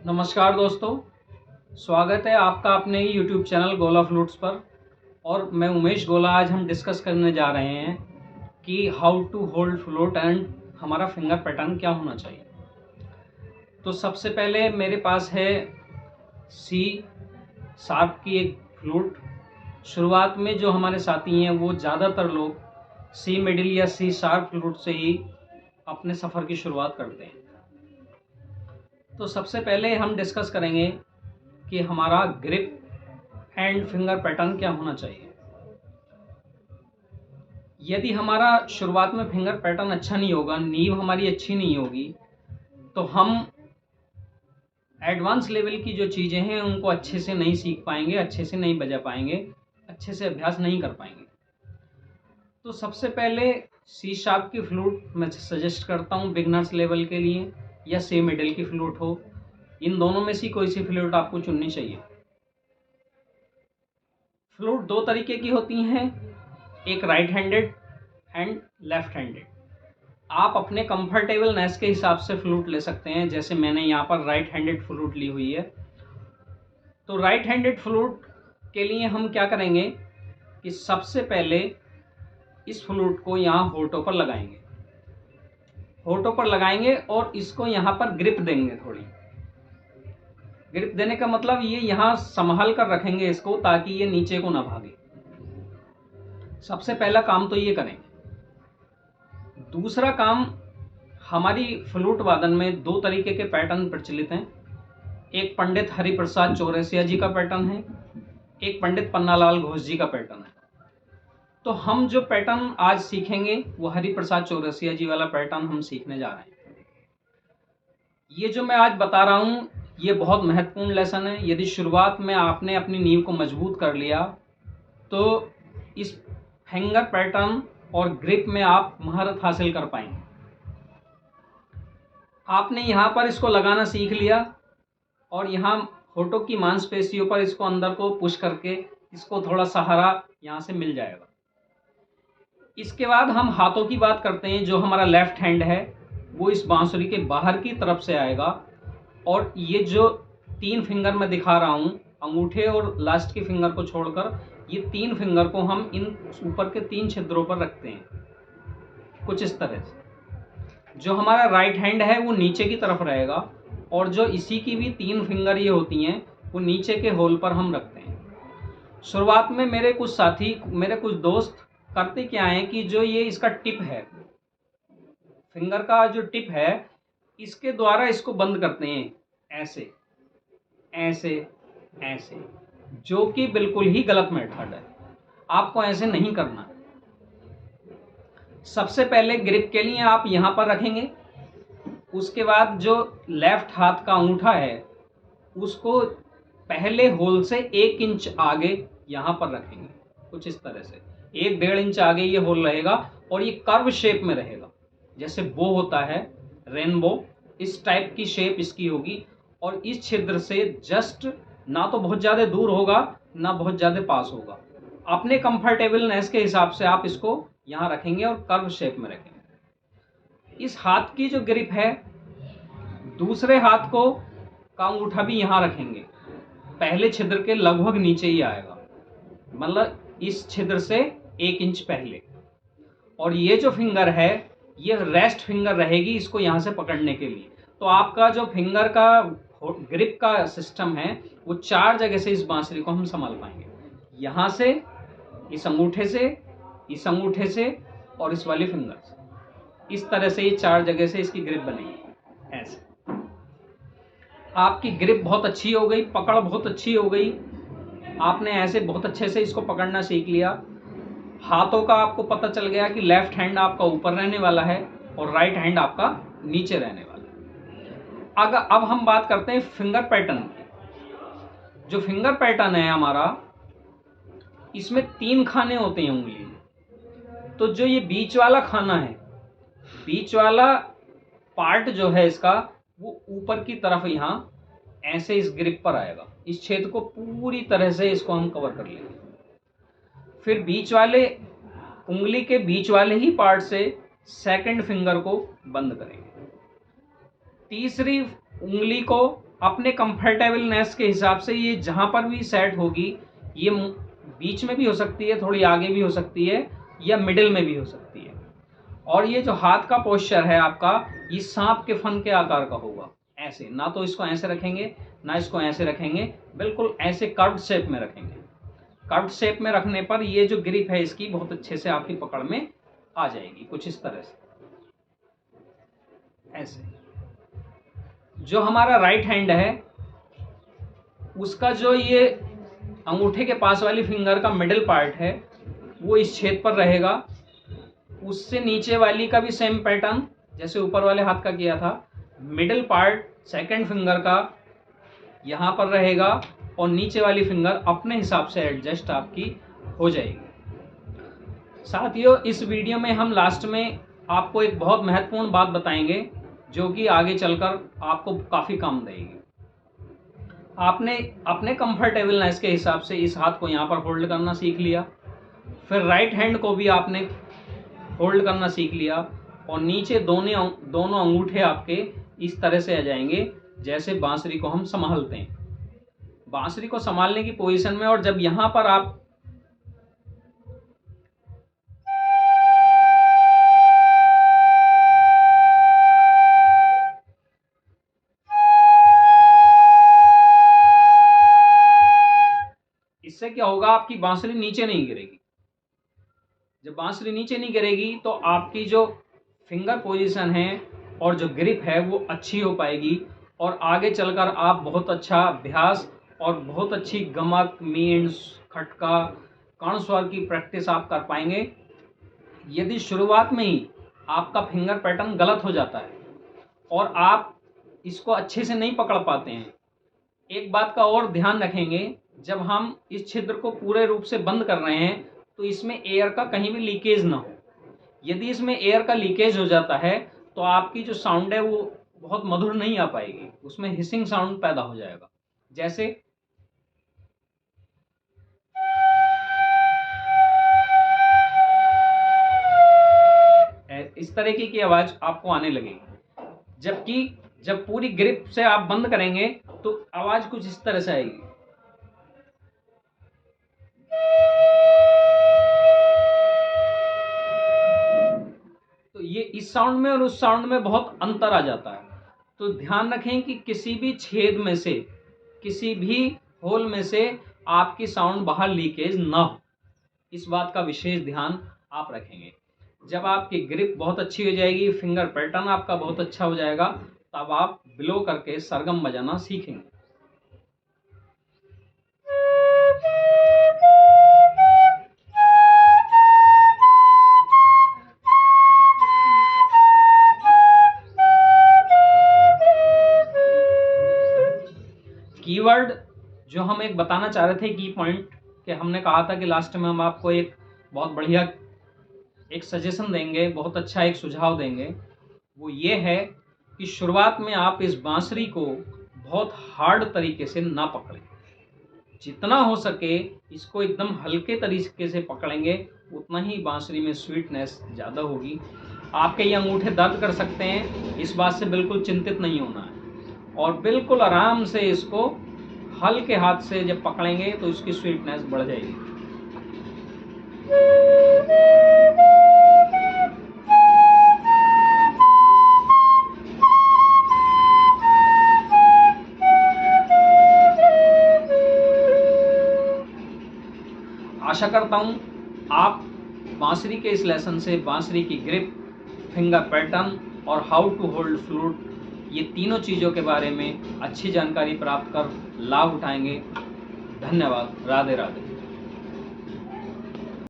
नमस्कार दोस्तों, स्वागत है आपका अपने ही यूट्यूब चैनल गोला फ्लूट्स पर। और मैं उमेश गोला। आज हम डिस्कस करने जा रहे हैं कि how to hold flute and हमारा फिंगर पैटर्न क्या होना चाहिए। तो सबसे पहले मेरे पास है सी शार्प की एक फ्लूट। शुरुआत में जो हमारे साथी हैं वो ज़्यादातर लोग सी मिडिल या सी शार्प फ्लूट से ही अपने सफ़र की शुरुआत करते हैं। तो सबसे पहले हम डिस्कस करेंगे कि हमारा ग्रिप एंड फिंगर पैटर्न क्या होना चाहिए। यदि हमारा शुरुआत में फिंगर पैटर्न अच्छा नहीं होगा, नींव हमारी अच्छी नहीं होगी, तो हम एडवांस लेवल की जो चीज़ें हैं उनको अच्छे से नहीं सीख पाएंगे, अच्छे से नहीं बजा पाएंगे, अच्छे से अभ्यास नहीं कर पाएंगे। तो सबसे पहले सी शार्प की फ्लूट मैं सजेस्ट करता हूँ बिगनर्स लेवल के लिए, या सी मिडिल की फ्लूट हो। इन दोनों में से कोई सी फ्लूट आपको चुननी चाहिए। फ्लूट दो तरीके की होती हैं, एक right handed and left handed. आप अपने कंफर्टेबलनेस के हिसाब से फ्लूट ले सकते हैं। जैसे मैंने यहाँ पर राइट हैंडेड फ्लूट ली हुई है। तो राइट हैंडेड फ्लूट के लिए हम क्या करेंगे कि सबसे पहले इस फ्लूट को यहाँ होठों पर लगाएंगे। होठों पर लगाएंगे और इसको यहाँ पर ग्रिप देंगे। थोड़ी ग्रिप देने का मतलब ये यहाँ संभाल कर रखेंगे इसको, ताकि ये नीचे को ना भागे। सबसे पहला काम तो ये करेंगे। दूसरा काम, हमारी फ्लूट वादन में दो तरीके के पैटर्न प्रचलित हैं। एक पंडित हरिप्रसाद चौरसिया जी का पैटर्न है, एक पंडित पन्नालाल घोष जी का पैटर्न है। तो हम जो पैटर्न आज सीखेंगे वो हरिप्रसाद चौरसिया जी वाला पैटर्न हम सीखने जा रहे हैं। ये जो मैं आज बता रहा हूँ ये बहुत महत्वपूर्ण लेसन है। यदि शुरुआत में आपने अपनी नींव को मजबूत कर लिया तो इस फिंगर पैटर्न और ग्रिप में आप महारत हासिल कर पाएंगे। आपने यहाँ पर इसको लगाना सीख लिया और यहाँ होठों की मांसपेशियों पर इसको अंदर को पुश करके इसको थोड़ा सहारा यहाँ से मिल जाएगा। इसके बाद हम हाथों की बात करते हैं। जो हमारा लेफ्ट हैंड है वो इस बांसुरी के बाहर की तरफ से आएगा, और ये जो तीन फिंगर मैं दिखा रहा हूँ, अंगूठे और लास्ट के फिंगर को छोड़कर, ये तीन फिंगर को हम इन ऊपर के तीन छिद्रों पर रखते हैं, कुछ इस तरह से। जो हमारा राइट हैंड है वो नीचे की तरफ रहेगा, और जो इसी की भी तीन फिंगर ये होती हैं वो नीचे के होल पर हम रखते हैं। शुरुआत में मेरे कुछ साथी, मेरे कुछ दोस्त करते क्या हैं कि जो ये इसका टिप है, फिंगर का जो टिप है, इसके द्वारा इसको बंद करते हैं, ऐसे ऐसे ऐसे, जो कि बिल्कुल ही गलत मेथड है। आपको ऐसे नहीं करना। सबसे पहले ग्रिप के लिए आप यहाँ पर रखेंगे। उसके बाद जो लेफ्ट हाथ का अंगूठा है उसको पहले होल से 1 इंच आगे यहाँ पर रखेंगे, कुछ इस तरह से 1-1.5 इंच आगे ये होल रहेगा, और ये कर्व शेप में रहेगा। जैसे बो होता है, रेनबो, इस टाइप की शेप इसकी होगी। और इस छिद्र से जस्ट ना तो बहुत ज़्यादा दूर होगा ना बहुत ज़्यादा पास होगा। अपने कंफर्टेबलनेस के हिसाब से आप इसको यहाँ रखेंगे और कर्व शेप में रखेंगे। इस हाथ की जो ग्रिप है, दूसरे हाथ को का अंगूठा भी यहाँ रखेंगे, पहले छिद्र के लगभग नीचे ही आएगा, मतलब इस छिद्र से 1 इंच पहले। और ये जो फिंगर है ये रेस्ट फिंगर रहेगी इसको यहाँ से पकड़ने के लिए। तो आपका जो फिंगर का ग्रिप का सिस्टम है वो 4 जगह से इस बांसुरी को हम संभाल पाएंगे। यहाँ से, इस अंगूठे से, इस अंगूठे से और इस वाली फिंगर से। इस तरह से ये 4 जगह से इसकी ग्रिप बनेगी। ऐसे आपकी ग्रिप बहुत अच्छी हो गई, पकड़ बहुत अच्छी हो गई। आपने ऐसे बहुत अच्छे से इसको पकड़ना सीख लिया। हाथों का आपको पता चल गया कि लेफ्ट हैंड आपका ऊपर रहने वाला है और राइट हैंड आपका नीचे रहने वाला है। अगर अब हम बात करते हैं फिंगर पैटर्न की। जो फिंगर पैटर्न है हमारा, इसमें 3 खाने होते हैं उंगली में। तो जो ये बीच वाला खाना है, बीच वाला पार्ट जो है इसका, वो ऊपर की तरफ यहाँ ऐसे इस ग्रिप पर आएगा। इस छेद को पूरी तरह से इसको हम कवर कर लेंगे। फिर बीच वाले उंगली के बीच वाले ही पार्ट से सेकंड फिंगर को बंद करेंगे। तीसरी उंगली को अपने कंफर्टेबलनेस के हिसाब से ये जहाँ पर भी सेट होगी, ये बीच में भी हो सकती है, थोड़ी आगे भी हो सकती है, या मिडिल में भी हो सकती है। और ये जो हाथ का पोस्चर है आपका, ये सांप के फन के आकार का होगा, ऐसे, ना तो इसको ऐसे रखेंगे ना इसको ऐसे रखेंगे, बिल्कुल ऐसे कर्व्ड शेप में रखेंगे। कर्व्ड शेप में रखने पर ये जो ग्रिप है इसकी बहुत अच्छे से आपकी पकड़ में आ जाएगी, कुछ इस तरह से, ऐसे। जो हमारा राइट हैंड है उसका जो ये अंगूठे के पास वाली फिंगर का मिडिल पार्ट है वो इस छेद पर रहेगा। उससे नीचे वाली का भी सेम पैटर्न जैसे ऊपर वाले हाथ का किया था। मिडिल पार्ट सेकंड फिंगर का यहाँ पर रहेगा और नीचे वाली फिंगर अपने हिसाब से एडजस्ट आपकी हो जाएगी। साथियों, इस वीडियो में हम लास्ट में आपको एक बहुत महत्वपूर्ण बात बताएंगे जो कि आगे चलकर आपको काफ़ी काम देगी। आपने अपने कंफर्टेबलनेस के हिसाब से इस हाथ को यहाँ पर होल्ड करना सीख लिया, फिर राइट हैंड को भी आपने होल्ड करना सीख लिया और नीचे दोनों अंगूठे आपके इस तरह से आ जाएंगे जैसे बांसुरी को हम संभालते हैं। बांसुरी को संभालने की पोजीशन में, और जब यहाँ पर आप इससे क्या होगा, आपकी बांसुरी नीचे नहीं गिरेगी। जब बांसुरी नीचे नहीं गिरेगी तो आपकी जो फिंगर पोजीशन है और जो ग्रिप है वो अच्छी हो पाएगी और आगे चलकर आप बहुत अच्छा अभ्यास और बहुत अच्छी गमक, मींड्स, खटका, कर्ण स्वर की प्रैक्टिस आप कर पाएंगे। यदि शुरुआत में ही आपका फिंगर पैटर्न गलत हो जाता है और आप इसको अच्छे से नहीं पकड़ पाते हैं, एक बात का और ध्यान रखेंगे, जब हम इस छिद्र को पूरे रूप से बंद कर रहे हैं तो इसमें एयर का कहीं भी लीकेज ना हो। यदि इसमें एयर का लीकेज हो जाता है तो आपकी जो साउंड है वो बहुत मधुर नहीं आ पाएगी, उसमें हिसिंग साउंड पैदा हो जाएगा। जैसे इस तरीके की आवाज आपको आने लगेगी। जबकि जब पूरी ग्रिप से आप बंद करेंगे तो आवाज कुछ इस तरह से आएगी। तो ये इस साउंड में और उस साउंड में बहुत अंतर आ जाता है। तो ध्यान रखें कि किसी भी छेद में से, किसी भी होल में से आपकी साउंड बाहर लीकेज ना हो, इस बात का विशेष ध्यान आप रखेंगे। जब आपकी ग्रिप बहुत अच्छी हो जाएगी, फिंगर पैटर्न आपका बहुत अच्छा हो जाएगा, तब आप ब्लो करके सरगम बजाना सीखेंगे। कीवर्ड जो हम एक बताना चाह रहे थे, की पॉइंट, कि हमने कहा था कि लास्ट में हम आपको एक बहुत बढ़िया एक सजेशन देंगे, बहुत अच्छा एक सुझाव देंगे। वो ये है कि शुरुआत में आप इस बांसुरी को बहुत हार्ड तरीके से ना पकड़ें। जितना हो सके इसको एकदम हल्के तरीके से पकड़ेंगे, उतना ही बांसुरी में स्वीटनेस ज़्यादा होगी। आपके ये अंगूठे दर्द कर सकते हैं, इस बात से बिल्कुल चिंतित नहीं होना है। और बिल्कुल आराम से इसको हल्के हाथ से जब पकड़ेंगे तो इसकी स्वीटनेस बढ़ जाएगी। आशा करता हूँ आप बांसुरी के इस लेसन से बांसुरी की ग्रिप, फिंगर पैटर्न और हाउ टू होल्ड फ्लूट, ये तीनों चीज़ों के बारे में अच्छी जानकारी प्राप्त कर लाभ उठाएंगे। धन्यवाद। राधे राधे।